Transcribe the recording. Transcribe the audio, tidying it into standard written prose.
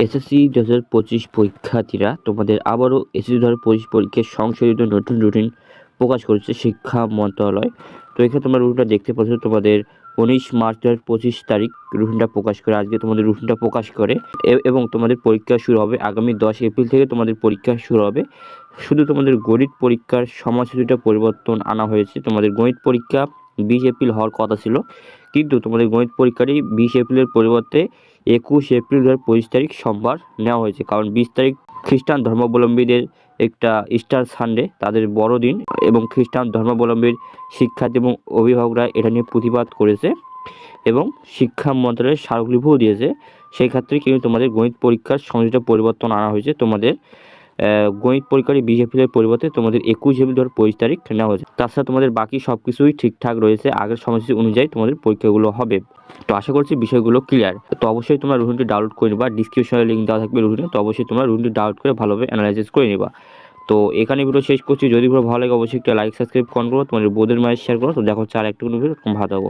SSC 2025 পরীক্ষার্থীরা তোমাদের আবারও এসএসসি 2025 পরীক্ষার সংশোধিত নতুন রুটিন প্রকাশ করেছে শিক্ষা মন্ত্রণালয়। তো এখানে তোমরা রুটিনটা দেখতে পাচ্ছ, তোমাদের 19 মার্চ 2025 তারিখ রুটিনটা প্রকাশ করে, আজকে তোমাদের রুটিনটা প্রকাশ করে এবং তোমাদের পরীক্ষা শুরু হবে আগামী 10 এপ্রিল থেকে তোমাদের পরীক্ষা শুরু হবে। শুধু তোমাদের গণিত পরীক্ষার সময়সূচিটা পরিবর্তন আনা হয়েছে। তোমাদের গণিত পরীক্ষা 20 এপ্রিল হওয়ার কথা ছিল, কিন্তু তোমাদের গণিত পরীক্ষাটি 20 এপ্রিলের পরিবর্তে 21 এপ্রিল 2025 তারিখ সোমবার নেওয়া হয়েছে। কারণ 20 তারিখ খ্রিস্টান ধর্মাবলম্বীদের একটা ইস্টার সানডে, তাদের বড়দিন, এবং খ্রিস্টান ধর্মাবলম্বীর শিক্ষার্থী এবং অভিভাবকরা এটা নিয়ে প্রতিবাদ করেছে এবং শিক্ষা মন্ত্রণালয়ের স্মারকলিপিও দিয়েছে। সেই ক্ষেত্রে কিন্তু তোমাদের গণিত পরীক্ষার সময়সূচিটা পরিবর্তন আনা হয়েছে। তোমাদের গণিত পরীক্ষাটি 20 এপ্রিলের পরিবর্তে তোমাদের 21 এপ্রিল 2025 তারিখ নেওয়া হয়েছে। তাছাড়া তোমাদের বাকি সব কিছুই ঠিকঠাক রয়েছে, আগের সময়সূচি অনুযায়ী তোমাদের পরীক্ষাগুলো হবে। তো আশা করছি বিষয়গুলো ক্লিয়ার। তো অবশ্যই তোমরা রুটিনটি ডাউনলোড করে নিবা, ডিসক্রিপশনে লিঙ্ক দেওয়া থাকবে রুটিনে। তো অবশ্যই তোমরা রুটিনটি ডাউনলোড করে ভালোভাবে অ্যানালাইসিস করে নিবা। তো এখানে ভিডিও শেষ করছি। যদি ভালো লাগে অবশ্যই একটা লাইক সাবস্ক্রাইব করো, তোমাদের বোধের মাঝে শেয়ার করো। তো দেখো হচ্ছে আর একটু ভিডিও, ভালো থাকো।